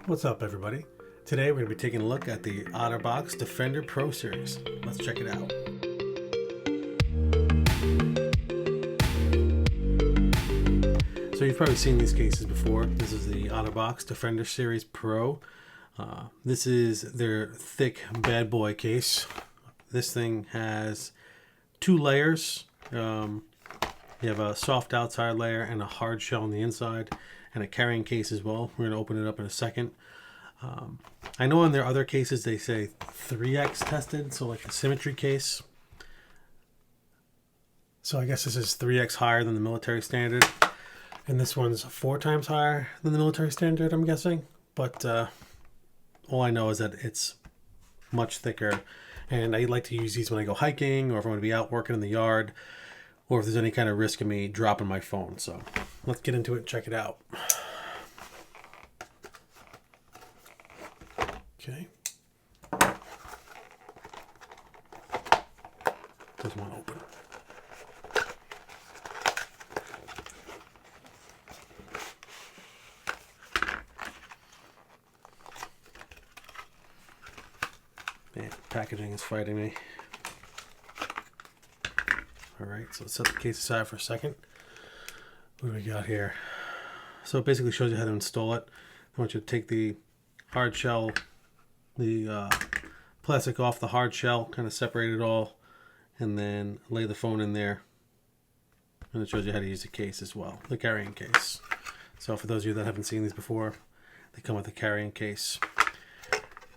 What's up, everybody? Today we're going to be taking a look at the Otterbox Defender Pro series. Let's check it out. So you've probably seen these cases before. This is the Otterbox Defender Series Pro. This is their thick bad boy case. This thing has two layers. You have a soft outside layer and a hard shell on the inside, and a carrying case as well. We're going to open it up in a second. I know in their other cases they say 3x tested, so like the symmetry case. So I guess this is 3x higher than the military standard, and this one's 4 times higher than the military standard, I'm guessing. But all I know is that it's much thicker, and I like to use these when I go hiking or if I'm going to be out working in the yard, or if there's any kind of risk of me dropping my phone. So let's get into it and check it out. Okay. Doesn't want to open. Man, packaging is fighting me. Alright, so let's set the case aside for a second. What do we got here? So it basically shows you how to install it. I want you to take the hard shell, the plastic off the hard shell, kind of separate it all, and then lay the phone in there. And it shows you how to use the case as well, the carrying case. So for those of you that haven't seen these before, they come with a carrying case.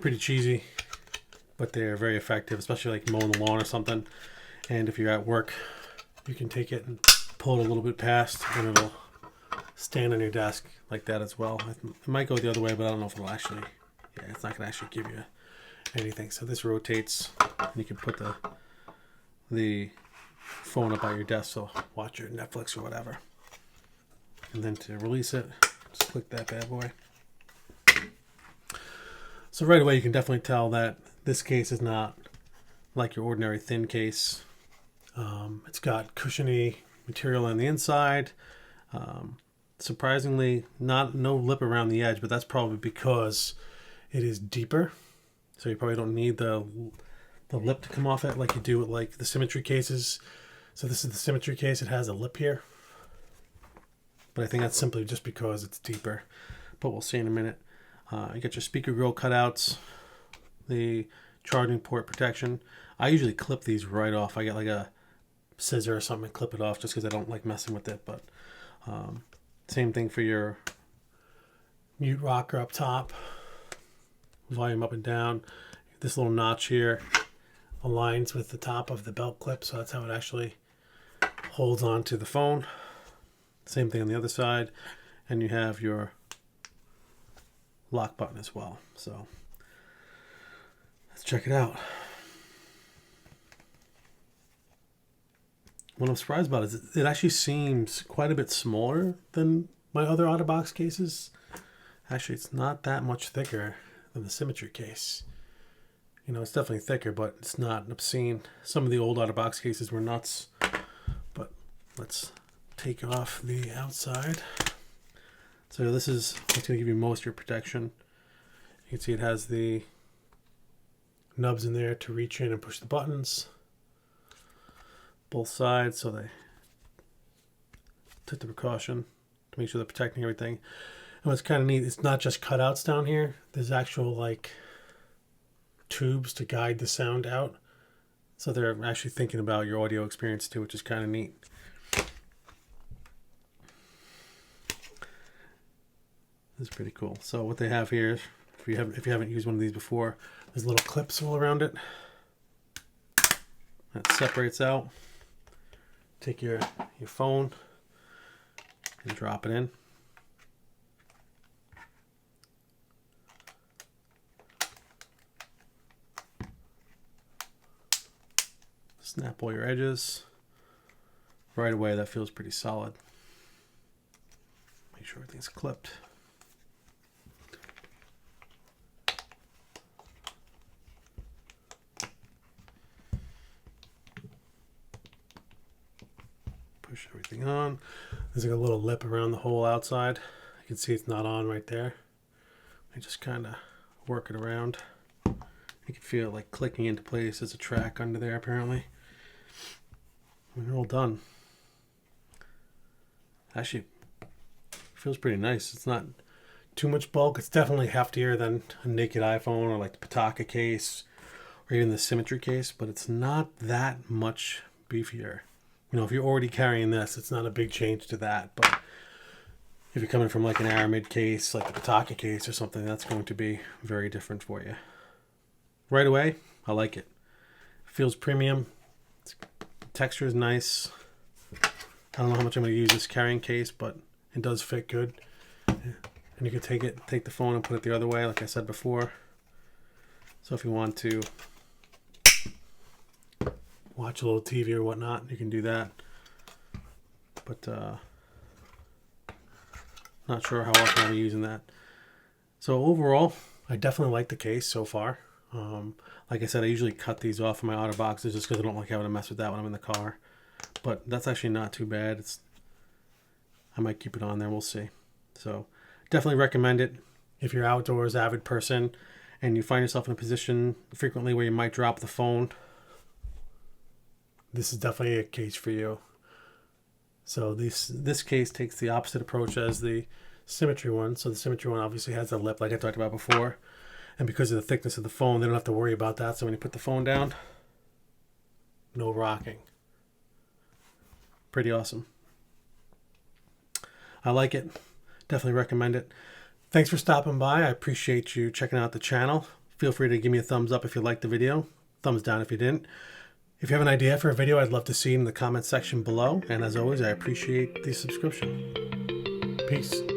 Pretty cheesy, but they're very effective, especially like mowing the lawn or something. And if you're at work, you can take it and pull it a little bit past, and it'll stand on your desk like that as well. It might go the other way, but I don't know if it'll actually, yeah, it's not going to actually give you anything. So this rotates, and you can put the phone up at your desk to watch your Netflix or whatever. And then to release it, just click that bad boy. So right away you can definitely tell that this case is not like your ordinary thin case. It's got cushiony material on the inside. Surprisingly, no lip around the edge, but that's probably because it is deeper. So you probably don't need the lip to come off it like you do with like the symmetry cases. So this is the symmetry case. It has a lip here, but I think that's simply just because it's deeper. But we'll see in a minute. You get your speaker grill cutouts, the charging port protection. I usually clip these right off. I get like a scissor or something and clip it off just because I don't like messing with it. But same thing for your mute rocker up top, volume up and down. This little notch here aligns with the top of the belt clip, so that's how it actually holds on to the phone. Same thing on the other side, and you have your lock button as well. So let's check it out. What I'm surprised about is it actually seems quite a bit smaller than my other Otterbox cases. Actually, it's not that much thicker than the symmetry case. You know, it's definitely thicker, but it's not obscene. Some of the old Otterbox cases were nuts. But let's take off the outside. So this is what's going to give you most of your protection. You can see it has the nubs in there to reach in and push the buttons. Both sides, so they took the precaution to make sure they're protecting everything. And what's kind of neat, it's not just cutouts down here. There's actual like tubes to guide the sound out. So they're actually thinking about your audio experience too, which is kind of neat. This is pretty cool. So what they have here, if you haven't used one of these before, there's little clips all around it. That separates out. Take your phone and drop it in. Snap all your edges. Right away, that feels pretty solid. Make sure everything's clipped. Push everything on. There's like a little lip around the whole outside. You can see it's not on right there. I just kind of work it around. You can feel it like clicking into place. There's a track under there apparently. And they're all done. Actually, feels pretty nice. It's not too much bulk. It's definitely heftier than a naked iPhone or like the Pataka case or even the Symmetry case, but it's not that much beefier. You know, if you're already carrying this, it's not a big change to that, but if you're coming from like an Aramid case, like the Pataka case or something, that's going to be very different for you. Right away, I like it. Feels premium. Texture is nice. I don't know how much I'm going to use this carrying case, but it does fit good. And you can take the phone and put it the other way, like I said before. So if you want to watch a little TV or whatnot, you can do that. But not sure how often I'll be using that. So overall, I definitely like the case so far. Like I said, I usually cut these off of my Otterboxes just because I don't like having to mess with that when I'm in the car. But that's actually not too bad. I might keep it on there. We'll see. So definitely recommend it if you're an outdoors avid person and you find yourself in a position frequently where you might drop the phone. This is definitely a case for you. So this case takes the opposite approach as the Symmetry one. So the Symmetry one obviously has a lip like I talked about before. And because of the thickness of the phone, they don't have to worry about that. So when you put the phone down, no rocking. Pretty awesome. I like it. Definitely recommend it. Thanks for stopping by. I appreciate you checking out the channel. Feel free to give me a thumbs up if you liked the video. Thumbs down if you didn't. If you have an idea for a video, I'd love to see it in the comment section below. And as always, I appreciate the subscription. Peace.